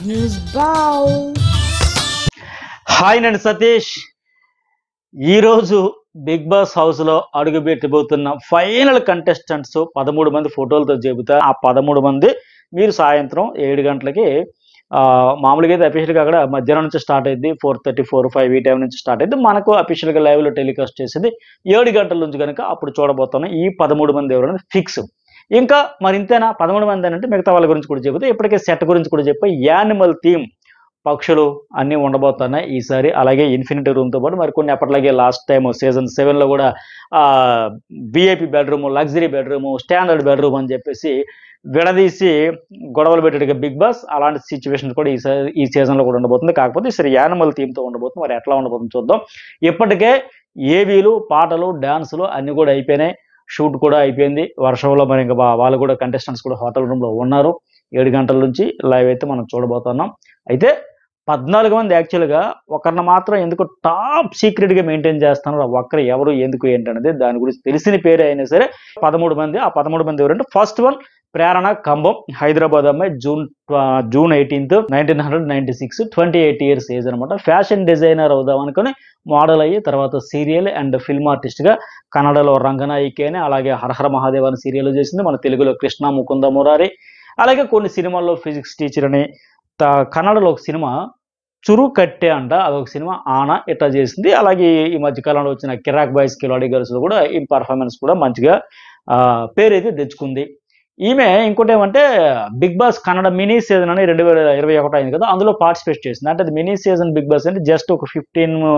News బావ్. Hi నేను సతీష్. ఈరోజు బిగ్ బాస్ హౌస్ లో అడుగు పెట్టబోతున్న ఫైనల్ కంటెస్టెంట్స్ 13 మంది ఫోటోలతో చెబుతా. ఆ 13 మంది మీరు సాయంత్రం 7 గంటలకి మామూలుగా అయితే అఫీషియల్గా అక్కడ మధ్యాహ్నం నుంచి స్టార్ట్ అయింది, 4:30, 4, 5 ఈ టైం నుంచి స్టార్ట్ అయింది. మనకు అఫీషియల్గా లైవ్ లో టెలికాస్ట్ చేసేది 7 గంటల నుంచి కనుక అప్పుడు చూడబోతున్నాం. ఈ 13 మంది ఎవరైనా ఫిక్స్. ఇంకా మరి ఇంతేనా 13 మంది అని అంటే మిగతా వాళ్ళ గురించి కూడా చెబుతా. ఇప్పటికే సెట్ గురించి కూడా చెప్పా. యానిమల్ థీమ్ పక్షులు అన్నీ ఉండబోతున్నాయి ఈసారి. అలాగే ఇన్ఫినిటీ రూమ్తో పాటు మరి కొన్ని ఎప్పటిలాగే లాస్ట్ టైం సీజన్ 7లో కూడా VIP bedroom, luxury bedroom, standard bedroom అని చెప్పేసి విడదీసి గొడవలు పెట్టాడు బిగ్ బాస్. అలాంటి సిచ్యువేషన్ కూడా ఈ సీజన్లో కూడా ఉండబోతుంది. కాకపోతే ఈసారి యానిమల్ థీమ్తో ఉండబోతుంది. మరి ఎట్లా ఉండబోతుంది చూద్దాం. ఇప్పటికే ఏవీలు, పాటలు, డాన్సులు అన్నీ కూడా అయిపోయినాయి. షూట్ కూడా అయిపోయింది. వర్షంలో మరి ఇంకా వాళ్ళు కూడా కంటెస్టెంట్స్ కూడా హోటల్ రూమ్లో ఉన్నారు. 7 గంటల నుంచి లైవ్ అయితే మనం చూడబోతున్నాం. అయితే 14 మంది యాక్చువల్గా ఒకరిని మాత్రం ఎందుకు టాప్ సీక్రెట్గా మెయింటైన్ చేస్తున్నారు. ఒక్కరు ఎవరు, ఎందుకు, ఏంటనేది దాని గురించి తెలిసిన పేరే అయినా సరే 13 మంది. ఆ 13 మంది ఎవరంటే ఫస్ట్ వన్ ప్రేరణ కంబం, హైదరాబాద్ అమ్మాయి, జూన్ 18, 1996, 28 ఇయర్స్ ఏజ్ అనమాట. ఫ్యాషన్ డిజైనర్ అవుదాం అనుకుని మోడల్ అయ్యి తర్వాత సీరియల్ అండ్ ఫిల్మ్ ఆర్టిస్ట్గా కన్నడలో రంగనాయికి అని, అలాగే హరహర మహాదేవ్ అని సీరియల్ చేసింది. మన తెలుగులో కృష్ణ ముకుంద మురారి, అలాగే కొన్ని సినిమాల్లో ఫిజిక్స్ టీచర్ అని, కన్నడలో ఒక సినిమా చురుకట్టే అంట, అదొక సినిమా ఆన ఇట్లా చేసింది. అలాగే ఈ మధ్యకాలంలో వచ్చిన కిరాక్ బాయ్స్, కిలాడి గర్ల్స్ కూడా ఈ పర్ఫార్మెన్స్ కూడా మంచిగా పేరైతే తెచ్చుకుంది. ఈమె ఇంకోటి ఏమంటే Bigg Boss Kannada mini season అని 2021 అయింది కదా, అందులో పార్టిసిపేట్ చేసింది. అంటే అది మినీ సీజన్ బిగ్ బాస్ అంటే జస్ట్ ఒక 15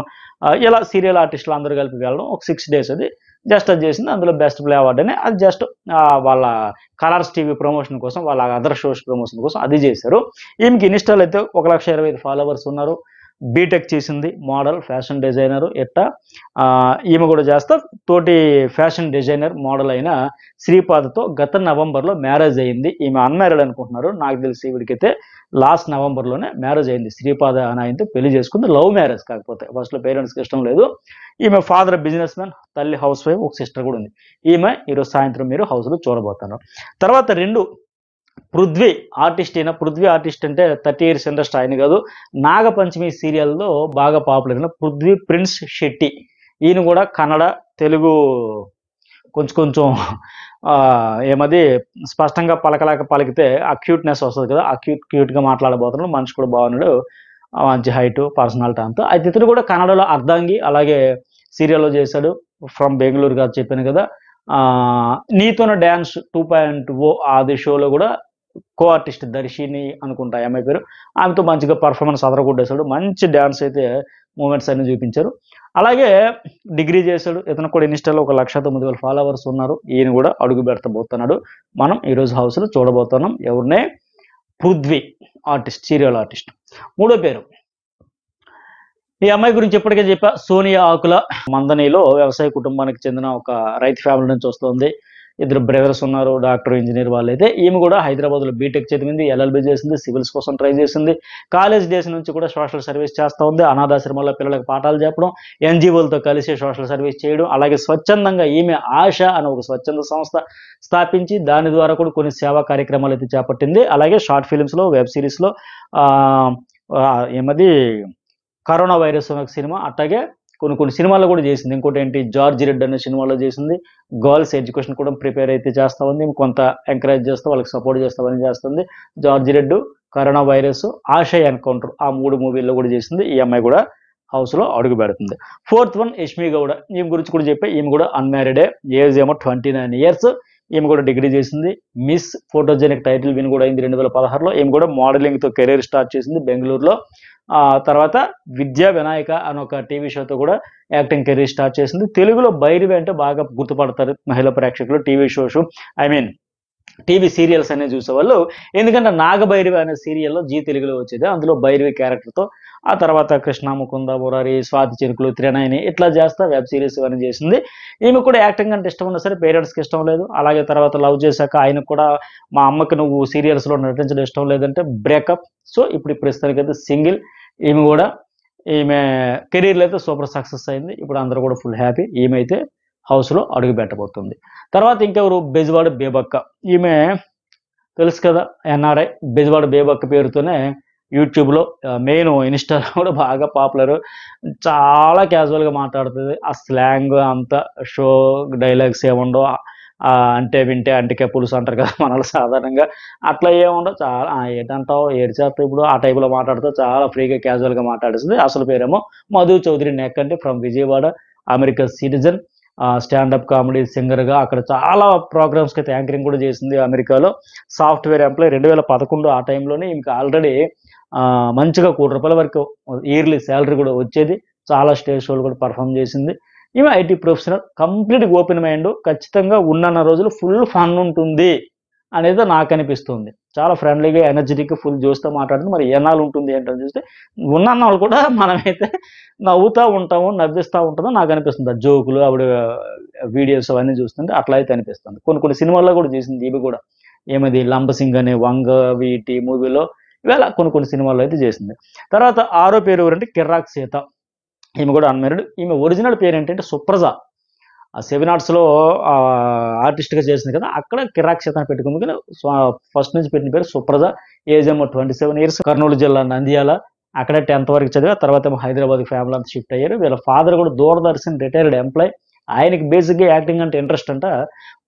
ఇలా సీరియల్ ఆర్టిస్టులు అందరూ కలిపి వెళ్ళడం, ఒక 6 days అది జస్ట్ అది చేసింది. అందులో బెస్ట్ ప్లే అవార్డు అని, అది జస్ట్ వాళ్ళ కలర్స్ టీవీ ప్రమోషన్ కోసం, వాళ్ళ అదర్ షోస్ ప్రమోషన్ కోసం అది చేశారు. ఈమెకి ఇన్స్టాల్ అయితే 1,25,000 ఫాలోవర్స్ ఉన్నారు. బీటెక్ చేసింది, మోడల్, ఫ్యాషన్ డిజైనర్. ఎట్టా ఈమె కూడా చేస్తా. తోటి ఫ్యాషన్ డిజైనర్, మోడల్ అయిన శ్రీపాదతో గత నవంబర్లో మ్యారేజ్ అయింది. ఈమె అన్మ్యారీడ్ అనుకుంటున్నారు. నాకు తెలిసి వీడికైతే లాస్ట్ నవంబర్లోనే మ్యారేజ్ అయింది. శ్రీపాద అని ఆయనతో పెళ్లి చేసుకుంది. Love marriage. కాకపోతే ఫస్ట్లో పేరెంట్స్కి ఇష్టం లేదు. ఈమె ఫాదర్ బిజినెస్ మ్యాన్, తల్లి హౌస్ వైఫ్, ఒక సిస్టర్ కూడా ఉంది. ఈమె ఈరోజు సాయంత్రం మీరు హౌస్లో చూడబోతున్నారు. తర్వాత 2 పృథ్వీ ఆర్టిస్ట్. అయినా పృథ్వీ ఆర్టిస్ట్ అంటే 30 years ఇండస్ట్రీ ఆయన కాదు. నాగపంచమి సీరియల్లో బాగా పాపులర్ అయిన పృథ్వీ ప్రిన్స్ శెట్టి. ఈయన కూడా కన్నడ, తెలుగు కొంచెం ఏమది స్పష్టంగా పలికితే ఆ క్యూట్నెస్ వస్తుంది కదా, ఆ క్యూట్గా మాట్లాడబోతున్నాడు. మనిషి కూడా బాగున్నాడు, మంచి హైట్, పర్సనాలిటీ అంతా. అయితే ఇతను కూడా కన్నడలో అర్ధాంగి, అలాగే సీరియల్లో చేశాడు. ఫ్రమ్ బెంగళూరు కాదు చెప్పాను కదా. నీతోన డ్యాన్స్ 2.0 అది షోలో కూడా కో ఆర్టిస్ట్ దర్శిని అనుకుంటా అమ్మాయి పేరు. ఆమెతో మంచిగా పర్ఫార్మెన్స్ అదరగొట్టేశాడు. మంచి డ్యాన్స్ అయితే మూమెంట్స్ అన్ని చూపించారు. అలాగే డిగ్రీ చేశాడు. ఇతను కూడా ఇన్స్టాలో 1,09,000 ఫాలోవర్స్ ఉన్నారు. ఈయన కూడా అడుగు పెడతబోతున్నాడు. మనం ఈరోజు హౌస్లో చూడబోతున్నాం. ఎవరినే? Prithvi artist, serial artist. 3వ పేరు ఈ అమ్మాయి గురించి ఇప్పటికే చెప్పా. సోనియా ఆకుల. మందనీలో వ్యవసాయ కుటుంబానికి చెందిన ఒక రైతు ఫ్యామిలీ నుంచి వస్తుంది. 2 బ్రదర్స్ ఉన్నారు, డాక్టర్, ఇంజనీర్. వాళ్ళైతే ఈమె కూడా హైదరాబాద్లో బీటెక్ చదివింది, ఎల్ఎల్బీ చేసింది, సివిల్స్ కోసం ట్రై చేసింది. కాలేజ్ డేస్ నుంచి కూడా సోషల్ సర్వీస్ చేస్తూ ఉంది. అనాథాశ్రమాల్లో పిల్లలకు పాఠాలు చెప్పడం, ఎన్జిఓలతో కలిసి సోషల్ సర్వీస్ చేయడం, అలాగే స్వచ్ఛందంగా ఈమె ఆశ అని ఒక స్వచ్ఛంద సంస్థ స్థాపించి దాని ద్వారా కూడా కొన్ని సేవా కార్యక్రమాలు అయితే చేపట్టింది. అలాగే షార్ట్ ఫిలిమ్స్లో, వెబ్ సిరీస్లో ఏమది కరోనా వైరస్ అనే సినిమా, అట్లాగే కొన్ని సినిమాల్లో కూడా చేసింది. ఇంకోటి ఏంటి, జార్జ్ రెడ్ అనే సినిమాలో చేసింది. గర్ల్స్ ఎడ్యుకేషన్ కూడా ప్రిపేర్ అయితే చేస్తూ ఉంది. కొంత ఎంకరేజ్ చేస్తూ వాళ్ళకి సపోర్ట్ చేస్తామని చేస్తుంది. జార్జ్ రెడ్, కరోనా వైరస్, ఆశయ ఎన్కౌంటర్, ఆ 3 మూవీల్లో కూడా చేసింది. ఈ అమ్మాయి కూడా హౌస్లో అడుగు పెడుతుంది. 4th one Yashmi Gowda. ఈమె గురించి కూడా చెప్పి, ఈమె కూడా అన్మ్యారీడే. ఏజ్ ఏమో 29 years. ఈమె కూడా డిగ్రీ చేసింది. మిస్ ఫోటోజెనిక్ టైటిల్ విన్ కూడా అయింది 2016లో. ఈమె కూడా మోడలింగ్తో కెరీర్ స్టార్ట్ చేసింది బెంగళూరులో. తర్వాత విద్యా వినాయక అని ఒక టీవీ షోతో కూడా యాక్టింగ్ కెరీర్ స్టార్ట్ చేసింది. తెలుగులో భైరవి అంటే బాగా గుర్తుపడతారు మహిళా ప్రేక్షకులు. టీవీ షోస్, టీవీ సీరియల్స్ అనేది చూసేవాళ్ళు. ఎందుకంటే నాగభైరవి అనే సీరియల్లో జీ తెలుగులో వచ్చేది. అందులో భైరవి క్యారెక్టర్తో ఆ తర్వాత కృష్ణ ముకుంద మురారి, స్వాతి చిరుకులు, త్రినయని ఇట్లా చేస్తా వెబ్ సిరీస్ ఇవన్నీ చేసింది. ఈమె కూడా యాక్టింగ్ అంటే ఇష్టం ఉన్నా సరే పేరెంట్స్కి ఇష్టం లేదు. అలాగే తర్వాత లవ్ చేశాక ఆయనకు కూడా మా అమ్మకి నువ్వు సీరియల్స్లో నటించడం ఇష్టం లేదంటే బ్రేకప్. సో ఇప్పుడు ప్రస్తుతానికైతే సింగిల్. ఈమె కెరీర్లో అయితే సూపర్ సక్సెస్ అయింది. ఇప్పుడు అందరూ కూడా ఫుల్ హ్యాపీ. ఈమె అయితే హౌస్లో అడుగు పెట్టబోతుంది. తర్వాత ఇంకెవరు? బెజవాడ బేబక్క. ఈమె తెలుసు కదా, ఎన్ఆర్ఐ. బెజవాడ బేబక్క పేరుతోనే యూట్యూబ్లో మెయిన్ ఇన్స్టాలో కూడా బాగా పాపులర్. చాలా క్యాజువల్గా మాట్లాడుతుంది. ఆ స్లాంగ్ అంతా షో డైలాగ్స్ ఏముండవు. అంటే వింటే అంటికే పులుసు అంటారు కదా మనలో సాధారణంగా. అట్లా ఏముండవు. చాలా ఏంటంటావు ఏడు చేస్తావు ఇప్పుడు ఆ టైప్లో మాట్లాడుతూ చాలా ఫ్రీగా క్యాజువల్గా మాట్లాడుతుంది. అసలు పేరేమో మధు చౌదరి నెక్ అంటే from Vijayawada, America citizen, stand up comedy సింగర్గా అక్కడ చాలా ప్రోగ్రామ్స్కి అయితే యాంకరింగ్ కూడా చేసింది అమెరికాలో. సాఫ్ట్వేర్ ఎంప్లాయ్ 2011 ఆ టైంలోనే ఇంకా ఆల్రెడీ మంచిగా ₹1,00,00,000 వరకు ఇయర్లీ శాలరీ కూడా వచ్చేది. చాలా స్టేజ్ షోలు కూడా పర్ఫామ్ చేసింది. ఈమె IT professional, complete open mind, ఖచ్చితంగా ఉన్నన్న రోజులు ఫుల్ ఫన్ ఉంటుంది అనేది నాకు అనిపిస్తుంది. చాలా ఫ్రెండ్లీగా ఎనర్జెటిక్గా ఫుల్ జోస్తో మాట్లాడుతుంది. మరి ఎన్నాళ్ళు ఉంటుంది ఏంటని చూస్తే ఉన్నన్న వాళ్ళు కూడా మనమైతే నవ్వుతూ ఉంటాము, నవ్విస్తూ ఉంటుందో నాకు అనిపిస్తుంది. ఆ జోకులు ఆవిడ వీడియోస్ అవన్నీ చూస్తుంటే అట్లా అయితే అనిపిస్తుంది. కొన్ని కొన్ని సినిమాల్లో కూడా చేసింది ఇవి కూడా. ఏమది లంబసింగ్ అనే వంగ వీటి మూవీలో ఇవాళ కొన్ని సినిమాల్లో అయితే చేసింది. తర్వాత ఆరో పేరు ఎవరంటే కిర్రాక్ సీత. ఈమె కూడా అన్మ్యారీడ్. ఈమె ఒరిజినల్ పేరు ఏంటంటే సుప్రజ. ఆ 7 ఆర్ట్స్‌లో ఆర్టిస్ట్‌గా చేసింది కదా! అక్కడ కిరాక్ సీత అని పెట్టుకుంది. కానీ ఫస్ట్ నుంచి పెట్టిన పేరు సుప్రజ. ఏజ్ ఏమో 27 ఇయర్స్. కర్నూలు జిల్లా నంద్యాల. అక్కడే 10th వరకు చదివా. తర్వాత ఏమో హైదరాబాద్‌కి ఫ్యామిలీ అంతా షిఫ్ట్ అయ్యారు. వీళ్ళ ఫాదర్ కూడా దూరదర్శన్ రిటైర్డ్ ఎంప్లాయ్. ఆయనకి బేసిక్‌గా యాక్టింగ్ అంటే ఇంట్రెస్ట్ అంట.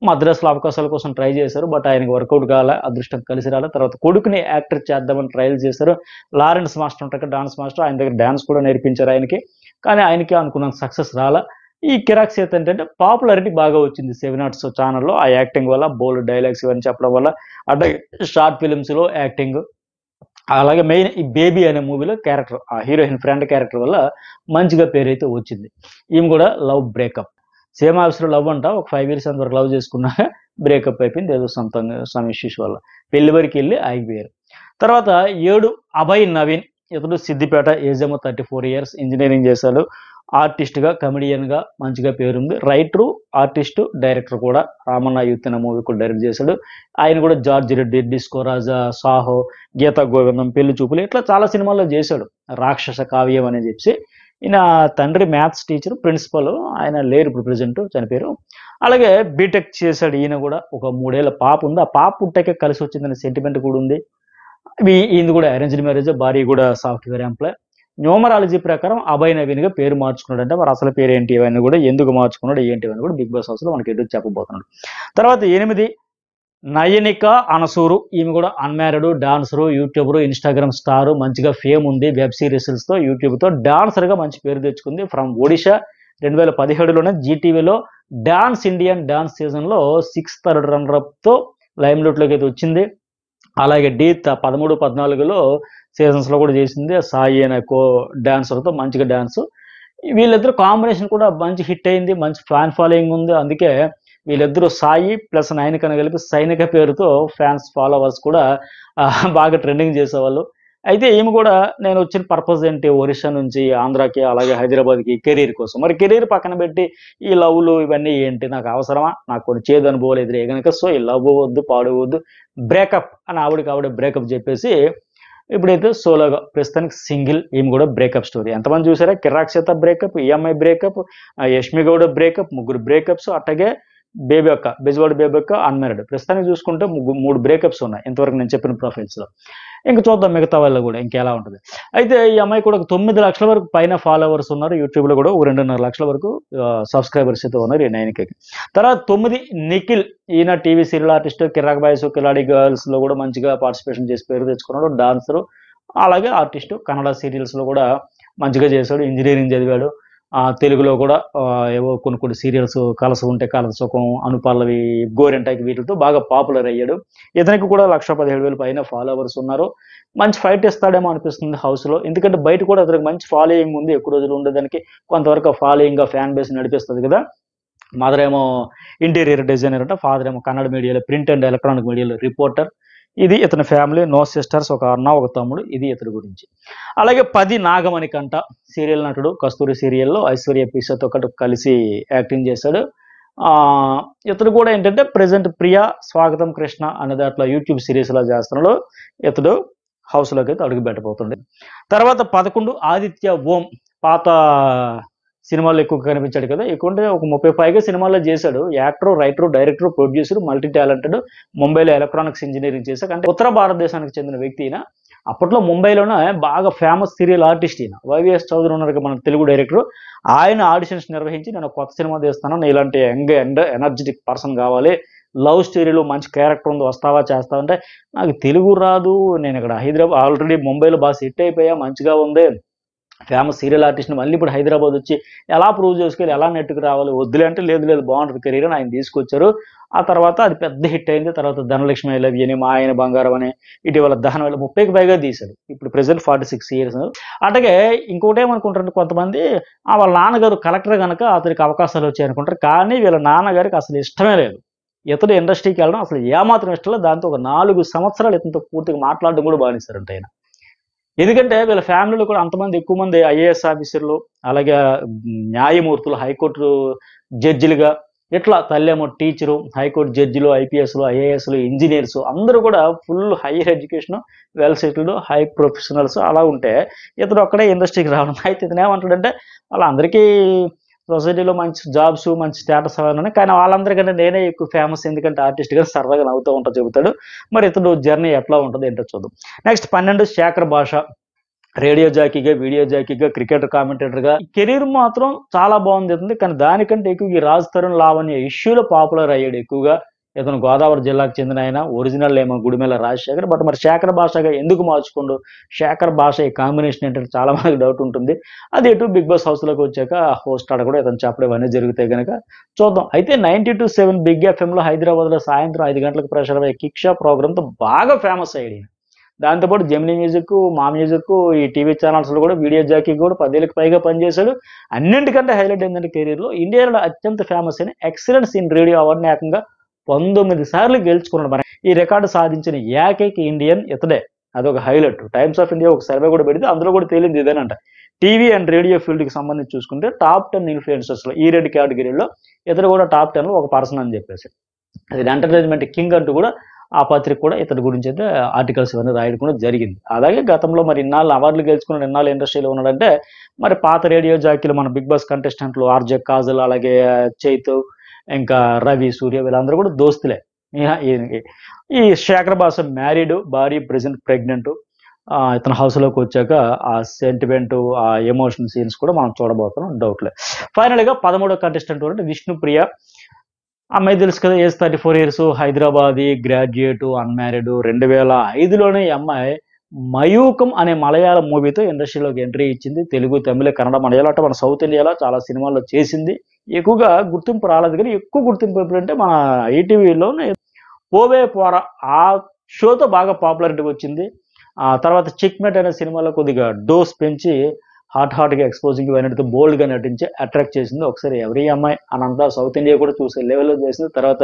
మద్రాసులో అవకాశాల కోసం ట్రై చేశారు. బట్ ఆయనకి వర్కౌట్ కాలే. అదృష్టం కలిసి రాలే. తర్వాత కొడుకుని యాక్టర్ చేద్దామని ట్రయల్ చేశారు. లారెన్స్ మాస్టర్ ఉంటారు కదా, డాన్స్ మాస్టర్. ఆయన దగ్గర డాన్స్ కూడా నేర్పించారు ఆయనకి. కానీ ఆయనకి అనుకున్నంత సక్సెస్ రాలే. ఈ కిరాక్ సీత ఏంటంటే పాపులారిటీ బాగా వచ్చింది 7 ఆర్ట్స్ ఛానల్‌లో. ఆ యాక్టింగ్ వల్ల బోలెడు డైలాగ్స్ ఇవన్నీ చెప్పడం వల్ల. అట్లాగే షార్ట్ ఫిల్మ్స్‌లో యాక్టింగ్. అలాగే మెయిన్ ఈ 'బేబీ' అనే మూవీలో క్యారెక్టర్, ఆ హీరోయిన్ ఫ్రెండ్ క్యారెక్టర్ వల్ల మంచిగా పేరైతే వచ్చింది. ఈమె కూడా లవ్ బ్రేకప్. సేమ్ ఆఫీస్‌లో లవ్ అంట. ఒక 5 ఇయర్స్ అంతవరకు లవ్ చేసుకున్నాక బ్రేకప్ అయిపోయింది. ఏదో సమ్ ఇష్యూస్ వల్ల. పెళ్లి వరకు వెళ్ళి ఆగిపోయారు. తర్వాత 7 అభయ్ నవీన్. ఇతడు సిద్దిపేట. ఏజ్ ఏమో 34 ఇయర్స్. ఇంజినీరింగ్ చేశాడు. ఆర్టిస్ట్‌గా, కమెడియన్‌గా మంచిగా పేరుంది. రైటరు, ఆర్టిస్టు, డైరెక్టర్ కూడా. 'రామన్న యూత్' అనే మూవీ కూడా డైరెక్ట్ చేశాడు. ఆయన కూడా 'జార్జి రెడ్డి', 'డిస్కో రాజా', 'సాహో', 'గీతా గోవిందం', 'పెళ్లి చూపులు' ఇట్లా చాలా సినిమాల్లో చేశాడు. 'రాక్షస కావ్యం' అని చెప్పి. ఈయన తండ్రి మ్యాథ్స్ టీచరు, ప్రిన్సిపల్. ఆయన లేరు ఇప్పుడు ప్రెజెంట్, చనిపోయారు. అలాగే బీటెక్ చేశాడు ఈయన కూడా. ఒక 3 ఏళ్ల పాప ఉంది. ఆ పాప పుట్టాకే కలిసి వచ్చిందనే సెంటిమెంట్ కూడా ఉంది. ఈయనది కూడా అరేంజ్డ్ మ్యారేజ్. భార్య కూడా సాఫ్ట్వేర్ ఎంప్లాయ్. న్యూమరాలజీ ప్రకారం అభయ్ నవీన్‌గా పేరు మార్చుకున్నాడంటే మరి అసలు పేరేంటి ఇవన్నీ కూడా, ఎందుకు మార్చుకున్నాడు ఏంటి ఇవన్నీ కూడా బిగ్ బాస్ హౌస్‌లో మనకి ఎదురు చెప్పబోతున్నాడు. తర్వాత 8 నయనిక అనసూరు. ఈమె కూడా unmarried, dancer, youtuber, Instagram star. మంచిగా ఫేమ్ ఉంది. వెబ్ సీరీస్‌లతో, యూట్యూబ్‌తో డాన్సర్‌గా మంచి పేరు తెచ్చుకుంది. ఫ్రమ్ ఒడిషా. 2017లోనే జీటీవీలో డాన్స్ ఇండియన్ డాన్స్ సీజన్‌లో 6th రన్నర్ అప్‌తో లైమ్‌లైట్‌లోకి అయితే వచ్చింది. అలాగే 13, 14లో సీజన్స్‌లో కూడా చేసింది. సాయి అనే డాన్సర్‌తో మంచిగా డాన్సు. వీళ్ళిద్దరు కాంబినేషన్ కూడా మంచి హిట్ అయింది. మంచి ఫ్యాన్ ఫాలోయింగ్ ఉంది. అందుకే వీళ్ళిద్దరూ సాయి ప్లస్ నయనికను కలిపి సైనిక పేరుతో ఫ్యాన్స్ ఫాలోవర్స్ కూడా బాగా ట్రెండింగ్ చేసేవాళ్ళు. అయితే ఈమె కూడా నేను వచ్చిన పర్పస్ ఏంటి, ఒరిస్సా నుంచి ఆంధ్రాకి అలాగే హైదరాబాద్‌కి కెరీర్ కోసం. మరి కెరీర్ పక్కన పెట్టి ఈ లవ్‌లు ఇవన్నీ ఏంటి, నాకు అవసరమా? నాకు కొన్ని చేదు అనుభవాలు ఎదురయ్యాయి గనుక సో ఈ లవ్ వద్దు, పాడు వద్దు, బ్రేకప్ అని ఆవిడకి బ్రేకప్ చెప్పేసి ఇప్పుడైతే సోలోగా ప్రస్తుతానికి సింగిల్. ఈమె కూడా బ్రేకప్ స్టోరీ. ఎంతమంది చూసారా? Kiraak Seetha breakup, EMI breakup, Yashmi Gowda breakup, 3 breakups. అట్లాగే బెజవాడ బేబీ అక్క అన్‌మ్యారీడ్. ప్రస్తుతానికి చూసుకుంటే 3 బ్రేకప్స్ ఉన్నాయి ఇంతవరకు నేను చెప్పిన ప్రొఫైల్స్‌లో. ఇంక చూద్దాం మిగతా వాళ్ళు కూడా ఇంకెలా ఉంటది. అయితే ఈ అమ్మాయి కూడా 9 లక్షల వరకు పైన ఫాలోవర్స్ ఉన్నారు. యూట్యూబ్‌లో కూడా 2.5 లక్షల వరకు సబ్స్క్రైబర్స్ అయితే ఉన్నారు ఈ నయనికకి. తర్వాత 9 నిఖిల్. ఈయన టీవీ సీరియల్ ఆర్టిస్ట్. కిరాక్ బాయ్స్, కిలాడి గర్ల్స్‌లో కూడా మంచిగా పార్టిసిపేషన్ చేసి పేరు తెచ్చుకున్నాడు. డాన్సరు, అలాగే ఆర్టిస్టు. కన్నడ సీరియల్స్‌లో కూడా మంచిగా చేశాడు. ఇంజినీరింగ్ చదివాడు. తెలుగులో కూడా ఏవో కొన్ని సీరియల్స్ 'కలస ఉంటే కలసుఖం', 'అనుపల్లవి', 'గోరింటాకి' వీటితో బాగా పాపులర్ అయ్యాడు. ఇతనికి కూడా 1,17,000 పైన ఫాలోవర్స్ ఉన్నారు. మంచి ఫైట్ ఇస్తాడేమో అనిపిస్తుంది హౌస్‌లో. ఎందుకంటే బయట కూడా అతనికి మంచి ఫాలోయింగ్ ఉంది. ఎక్కువ రోజులు ఉండేదానికి కొంతవరకు ఫాలోయింగ్, ఫ్యాన్ బేస్ నడిపిస్తది కదా! మదర్ ఏమో ఇంటీరియర్ డిజైనర్ అంట. ఫాదర్ ఏమో కన్నడ మీడియాలో ప్రింట్ అండ్ ఎలక్ట్రానిక్ మీడియాలో రిపోర్టర్. ఇది ఇతని ఫ్యామిలీ. నో సిస్టర్స్, ఒక అన్న, ఒక తమ్ముడు. ఇది ఇతడి గురించి. అలాగే 10 నాగమణికంట. సీరియల్ నటుడు. కస్తూరి సీరియల్‌లో ఐశ్వర్య పిసతో కలిసి యాక్టింగ్ చేశాడు. ఇతడు కూడా ఏంటంటే ప్రెజెంట్ 'ప్రియా స్వాగతం కృష్ణ' అనే దాంట్లో యూట్యూబ్ సిరీస్‌లో చేస్తున్నాడు. ఇతడు హౌస్‌లోకి అయితే అడుగు పెట్టబోతుండే. తర్వాత 11 ఆదిత్య ఓం. పాత సినిమాల్లో ఎక్కువగా కనిపించాడు కదా! ఎక్కువంటే ఒక 30 పైగా సినిమాల్లో చేశాడు. Actor, writer, director, producer, multi talented. ముంబైలో ఎలక్ట్రానిక్స్ ఇంజినీరింగ్ చేశాక, అంటే ఉత్తర భారతదేశానికి చెందిన వ్యక్తి ఈయన. అప్పట్లో ముంబైలోనే బాగా ఫేమస్ సీరియల్ ఆర్టిస్ట్ ఈయన. వైవిఎస్ చౌదరి ఉన్నారు కదా మన తెలుగు డైరెక్టర్. ఆయన ఆడిషన్స్ నిర్వహించి నేను ఒక కొత్త సినిమా తీస్తాను. నేను ఇలాంటి యంగ్ అండ్ ఎనర్జెటిక్ పర్సన్ కావాలి. లవ్ స్టోరీలో మంచి క్యారెక్టర్ ఉంది, వస్తావా చేస్తావా అంటే నాకు తెలుగు రాదు. నేను ఇక్కడ హైదరాబాద్ ఆల్రెడీ ముంబైలో బాగా సెట్ అయిపోయా, మంచిగా ఉంది. ఫేమస్ సీరియల్ ఆర్టిస్ట్ని మళ్ళీ ఇప్పుడు హైదరాబాద్ వచ్చి ఎలా ప్రూవ్ చేసుకెళ్ళి ఎలా నెట్టుకు రావాలి, వద్దులే అంటే లేదు లేదు బాగుంటుంది కెరీర్ అని ఆయన తీసుకొచ్చారు. ఆ తర్వాత అది పెద్ద హిట్ అయింది. తర్వాత ధనలక్ష్మి ఐ లవ్ యూ అని, మా ఆయన బంగారం అని, ఇటీవల దహనం 30కి పైగా తీశాడు. ఇప్పుడు ప్రెసెంట్ 46 ఇయర్స్. అట్లాగే ఇంకోటి ఏమనుకుంటారంటే కొంతమంది వాళ్ళ నాన్నగారు కలెక్టర్ కనుక అతనికి అవకాశాలు వచ్చాయి అనుకుంటారు. కానీ వీళ్ళ నాన్నగారికి అసలు ఇష్టమే లేదు ఇతడు ఇండస్ట్రీకి వెళ్ళడం, అసలు ఏమాత్రం ఇష్టం లేదు. దాంతో ఒక 4 సంవత్సరాలు ఇతనితో పూర్తిగా మాట్లాడడం కూడా బానిస్తారంట ఆయన. ఎందుకంటే వీళ్ళ ఫ్యామిలీలో కూడా అంతమంది ఎక్కువ మంది ఐఏఎస్ ఆఫీసర్లు, అలాగే న్యాయమూర్తులు, హైకోర్టు జడ్జిలుగా, ఇట్లా తల్లేమో టీచరు, హైకోర్టు జడ్జిలు, ఐపీఎస్లు, ఐఏఎస్లు, ఇంజనీర్స్ అందరూ కూడా full higher education, well settled, high professionals అలా ఉంటే ఇతడు ఒక్కడే ఇండస్ట్రీకి రావడం. అయితే ఇతను ఏమంటాడంటే వాళ్ళందరికీ సొసైటీలో మంచి జాబ్స్, మంచి స్టేటస్ అవన్నీ, కానీ వాళ్ళందరికంటే నేనే ఎక్కువ ఫేమస్ ఎందుకంటే ఆర్టిస్ట్గా సరదాగా నవ్వుతూ ఉంటా చెబుతాడు. మరి ఇతడు జర్నీ ఎట్లా ఉంటుంది ఏంటో చూద్దాం. నెక్స్ట్ 12 శేఖర్ భాష. రేడియో జాకీగా, వీడియో జాకీగా, క్రికెటర్ కామెంటేటర్గా కెరీర్ మాత్రం చాలా బాగుంది. కానీ దానికంటే ఎక్కువ ఈ రాజ్ తరుణ్ లావణ్య ఇష్యూలో పాపులర్ అయ్యాడు ఎక్కువగా. ఇతను గోదావరి జిల్లాకు చెందిన ఆయన. ఒరిజినల్ ఏమో గుడిమెల్ల రాజశేఖర్. బట్ మరి శేఖర్ భాషగా ఎందుకు మార్చుకోండు, శేఖర్ భాష ఈ కాంబినేషన్ ఏంటంటే చాలా మందికి డౌట్ ఉంటుంది. అది ఎటు బిగ్ బాస్ హౌస్లోకి వచ్చాక హోస్ట్ ఆడ కూడా ఇతను చెప్పడం ఇవన్నీ జరుగుతాయి కనుక చూద్దాం. అయితే 92.7 బిగ్ ఎఫ్ఎంలో హైదరాబాద్లో సాయంత్రం 5 గంటలకు ప్రసారం అయ్యే కిక్ షో ప్రోగ్రామ్తో బాగా ఫేమస్ అయ్యాడు. దాంతోపాటు జెమినీ మ్యూజిక్, మా మ్యూజిక్, ఈ టీవీ ఛానల్స్లో కూడా వీడియో జాకీ కూడా 10 ఏళ్ళకి పైగా పనిచేశాడు. అన్నింటికంటే హైలైట్ ఏంటంటే కెరీర్లో ఇండియాలో అత్యంత ఫేమస్ అయిన ఎక్సలెన్స్ ఇన్ రేడియో అవార్డుని ఏకంగా 19 సార్లు గెలుచుకున్నాడు. మరి ఈ రికార్డు సాధించిన ఏకైక ఇండియన్ ఇతడే. అదొక హైలైట్. టైమ్స్ ఆఫ్ ఇండియా ఒక సర్వే కూడా పెడితే అందులో కూడా తేలింది ఇదేనంట. టీవీ అండ్ రేడియో ఫీల్డ్కి సంబంధించి చూసుకుంటే టాప్ 10 ఇన్ఫ్లుయెన్సర్స్లో ఈ రెడ్ కేటగిరీలో ఇతడు కూడా టాప్ 10లో ఒక పర్సన్ అని చెప్పేసి, అది ఎంటర్టైన్మెంట్ కింగ్ అంటూ కూడా ఆ పత్రిక కూడా ఇతడి గురించి అయితే ఆర్టికల్స్ ఇవన్నీ రాయడం కూడా జరిగింది. అలాగే గతంలో మరి ఇన్నాళ్ళు అవార్డులు గెలుచుకున్న ఇన్నాళ్ళు ఇండస్ట్రీలో ఉన్నాడంటే మరి పాత రేడియో జాకీలు మన బిగ్ బాస్ కంటెస్టెంట్లు ఆర్జే కాజల్, అలాగే చైతు, ఇంకా రవి, సూర్య వీళ్ళందరూ కూడా దోస్తులే. ఈ శేఖర్ భాష మ్యారీడ్, భార్య ప్రెసెంట్ ప్రెగ్నెంట్. ఇతను హౌస్లోకి వచ్చాక ఆ సెంటిమెంట్, ఆ ఎమోషన్ సీన్స్ కూడా మనం చూడబోతున్నాం, డౌట్లే. ఫైనల్గా 13వ కంటెస్టెంట్ అంటే విష్ణుప్రియ. అమ్మాయి తెలుసు కదా, age 34 years, Hyderabadi, graduate, unmarried. 2005లోనే ఈ అమ్మాయి మయూకం అనే మలయాళం మూవీతో ఇండస్ట్రీలోకి ఎంట్రీ ఇచ్చింది. తెలుగు, తమిళ, కన్నడ, మలయాళం అంటే మన సౌత్ ఇండియాలో చాలా సినిమాల్లో చేసింది. ఎక్కువగా గుర్తింపు రాలేదు, కానీ ఎక్కువ గుర్తింపు ఎప్పుడంటే మన ఈటీవీలోనే పోవే పోరా ఆ షోతో బాగా పాపులారిటీ వచ్చింది. ఆ తర్వాత చెక్మేట్ అనే సినిమాలో కొద్దిగా డోస్ పెంచి హాట్గా ఎక్స్పోజింగ్ ఇవన్నిటితో బోల్డ్గా నటించి అట్రాక్ట్ చేసింది. ఒకసారి ఎవరి అమ్మాయి అనంతా సౌత్ ఇండియా కూడా చూసే లెవెల్లో చేసింది. తర్వాత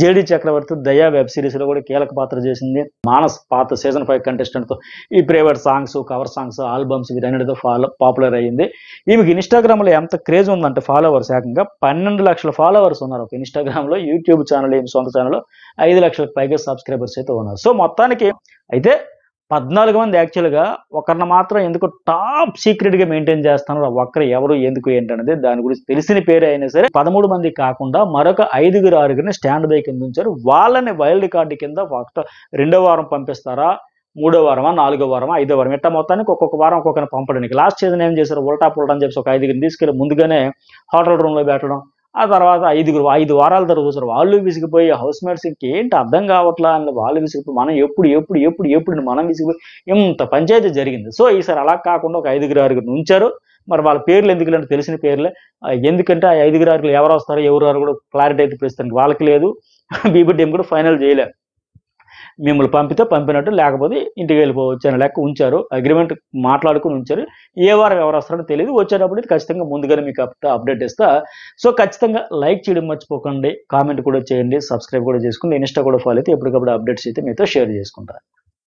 జేడి చక్రవర్తి దయా వెబ్ సిరీస్లో కూడా కీలక పాత్ర చేసింది. మానస్ పాత సీజన్ 5 కంటెస్టెంట్తో ఈ private songs, cover songs, albums వీటన్నిటితో పాపులర్ అయ్యింది. ఈమెకి ఇన్స్టాగ్రామ్లో ఎంత క్రేజ్ ఉందంటే ఫాలోవర్స్ ఏకంగా 12 లక్షల ఫాలోవర్స్ ఉన్నారు ఒక ఇన్స్టాగ్రామ్లో. యూట్యూబ్ ఛానల్, ఏమి సొంత ఛానల్లో 5 లక్షలకు పైగా సబ్స్క్రైబర్స్ అయితే ఉన్నారు. సో మొత్తానికి అయితే 14 మంది యాక్చువల్గా ఒకరిని మాత్రం ఎందుకు టాప్ సీక్రెట్గా మెయింటైన్ చేస్తున్నారు. ఒక్కరు ఎవరు, ఎందుకు, ఏంటనేది దాని గురించి తెలిసిన పేరే అయినా సరే 13 మంది కాకుండా మరొక 5-6 స్టాండ్ బై కింద ఉంచారు. వాళ్ళని వైల్డ్ కార్డు కింద రెండో వారం పంపిస్తారా, 3వ వారమా, 4వ వారమా, 5వ వారం ఇట్లా మొత్తానికి ఒక్కొక్క వారం ఒక్కొక్కరిని పంపడానికి. లాస్ట్ సీజన్ ఏం చేశారు, ఉల్టా పుల్టా అని చెప్పి ఒక 5 తీసుకెళ్ళి ముందుగానే హోటల్ రూమ్లో పెట్టడం. ఆ తర్వాత 5 వారాల తర్వాత చూసారు వాళ్ళు విసిగిపోయి హౌస్ మేట్స్ ఇంకేంటి అర్థం కావట్లా అని వాళ్ళు విసిగిపోయి మనం ఎప్పుడు మనం విసిగిపోయి ఇంత పంచాయతీ జరిగింది. సో ఈసారి అలా కాకుండా ఒక 5-6 ఉంచారు. మరి వాళ్ళ పేర్లు ఎందుకు అంటే తెలిసిన పేర్లే. ఎందుకంటే ఆ 5-6 ఎవరు వస్తారో ఎవరు కూడా క్లారిటీ అయితే ప్రస్తుతానికి వాళ్ళకి లేదు. బీబీ టీం కూడా ఫైనల్ చేయలేదు. మిమ్మల్ని పంపితే పంపినట్టు, లేకపోతే ఇంటికి వెళ్ళిపోవచ్చు అని లెక్క ఉంచారు. అగ్రిమెంట్ మాట్లాడుకుని ఉంచారు. ఏ వారం ఎవరు వస్తారో తెలియదు. వచ్చేటప్పుడు ఖచ్చితంగా ముందుగానే మీకు అప్డేట్ ఇస్తా. సో ఖచ్చితంగా లైక్ చేయడం మర్చిపోకండి, కామెంట్ కూడా చేయండి, సబ్స్క్రైబ్ కూడా చేసుకోండి, ఇన్స్టా కూడా ఫాలో అయితే ఎప్పటికప్పుడు అప్డేట్స్ అయితే మీతో షేర్ చేసుకుంటారు.